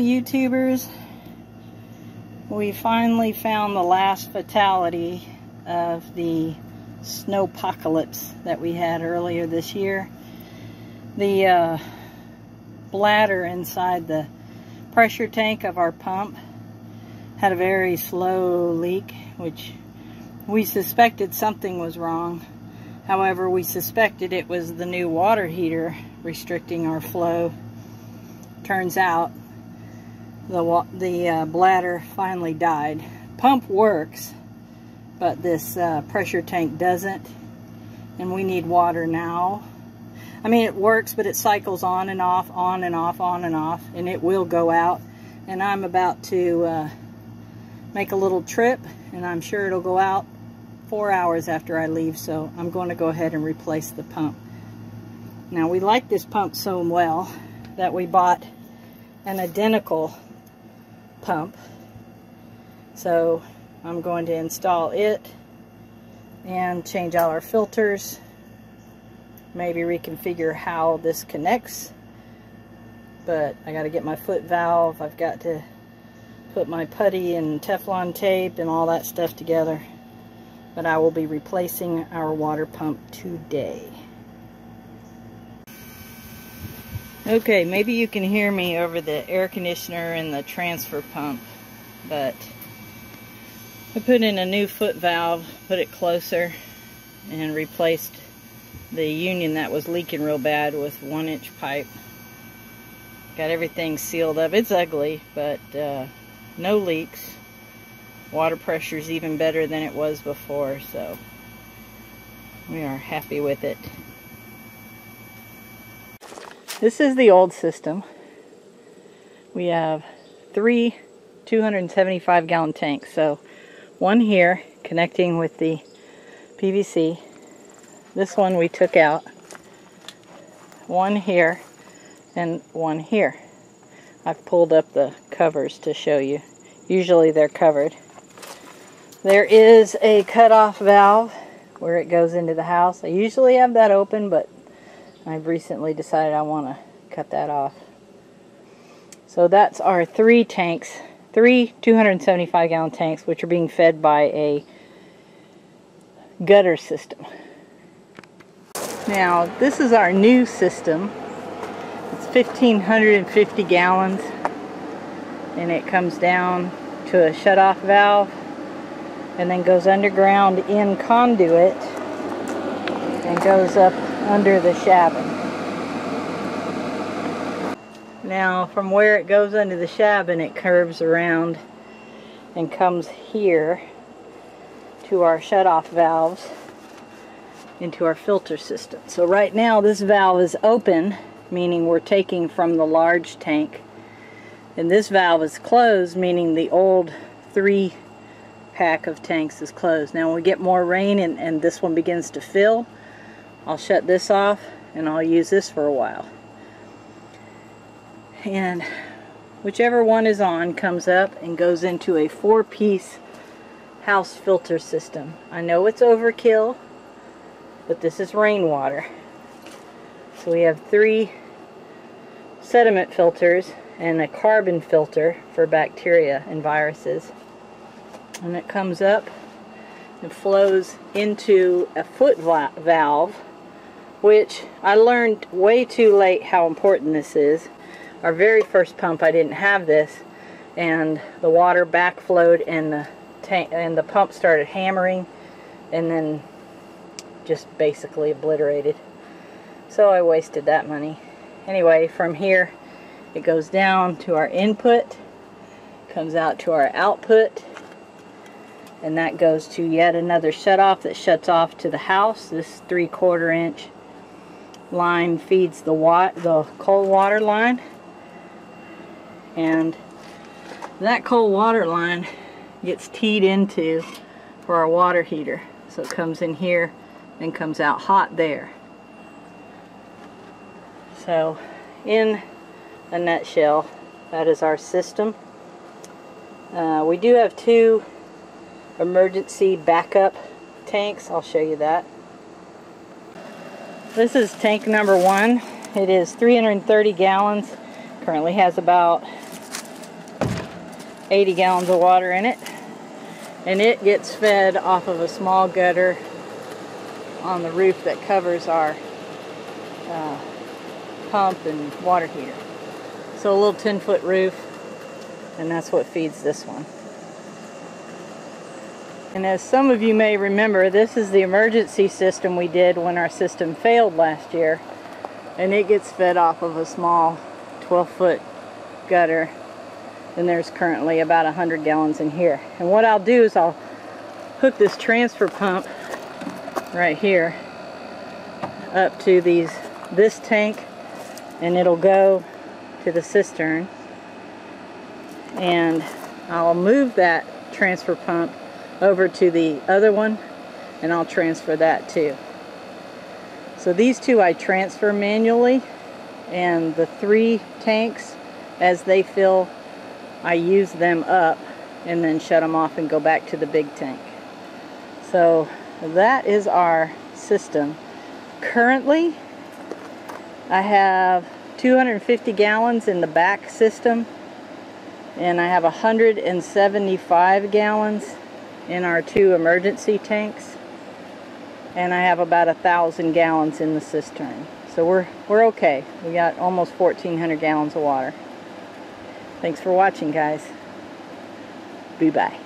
YouTubers. We finally found the last fatality of the Snowpocalypse that we had earlier this year. The bladder inside the pressure tank of our pump had a very slow leak, which we suspected something was wrong. However, we suspected it was the new water heater restricting our flow. Turns out the bladder finally died. Pump works, but this pressure tank doesn't, and we need water now. I mean, it works, but it cycles on and off, on and off, on and off, and it will go out. And I'm about to make a little trip, and I'm sure it'll go out 4 hours after I leave, so I'm going to go ahead and replace the pump. Now, we like this pump so well that we bought an identical pump. So I'm going to install it and change all our filters, maybe reconfigure how this connects. But I got to get my foot valve, I've got to put my putty and Teflon tape and all that stuff together. But I will be replacing our water pump today. Okay, maybe you can hear me over the air conditioner and the transfer pump, but I put in a new foot valve, put it closer, and replaced the union that was leaking real bad with 1-inch pipe. Got everything sealed up. It's ugly, but no leaks. Water pressure is even better than it was before, so we are happy with it. This is the old system. We have 3 275-gallon tanks. So one here connecting with the PVC. This one we took out. One here and one here. I've pulled up the covers to show you. Usually they're covered. There is a cutoff valve where it goes into the house. I usually have that open, but I've recently decided I want to cut that off. So that's our 3 tanks, 3 275-gallon tanks, which are being fed by a gutter system. Now, this is our new system. It's 1,550 gallons, and it comes down to a shutoff valve and then goes underground in conduit and goes up under the shabin. Now, from where it goes under the shabin, it curves around and comes here to our shutoff valves into our filter system. So right now this valve is open, meaning we're taking from the large tank, and this valve is closed, meaning the old 3-pack of tanks is closed. Now when we get more rain and this one begins to fill, I'll shut this off and I'll use this for a while. And whichever one is on comes up and goes into a 4-piece house filter system. I know it's overkill, but this is rainwater. So we have 3 sediment filters and a carbon filter for bacteria and viruses. And it comes up and flows into a foot valve, which I learned way too late how important this is. Our very first pump, I didn't have this, and the water backflowed and the tank and the pump started hammering and then just basically obliterated. So I wasted that money. Anyway, from here it goes down to our input, comes out to our output, and that goes to yet another shutoff that shuts off to the house. This 3/4 inch line feeds the cold water line, and that cold water line gets teed into for our water heater. So it comes in here and comes out hot there. So in a nutshell, that is our system. We do have 2 emergency backup tanks. I'll show you that. This is tank number 1. It is 330 gallons. Currently has about 80 gallons of water in it, and it gets fed off of a small gutter on the roof that covers our pump and water heater. So a little 10-foot roof, and that's what feeds this one. And as some of you may remember, this is the emergency system we did when our system failed last year, and it gets fed off of a small 12-foot gutter, and there's currently about 100 gallons in here. And what I'll do is I'll hook this transfer pump right here up to this tank, and it'll go to the cistern, and I'll move that transfer pump over to the other one, and I'll transfer that too. So these two I transfer manually, and the 3 tanks, as they fill, I use them up and then shut them off and go back to the big tank. So that is our system. Currently I have 250 gallons in the back system, and I have 175 gallons in our 2 emergency tanks, and I have about 1,000 gallons in the cistern. So we're okay. We got almost 1,400 gallons of water. Thanks for watching, guys. Bye-bye.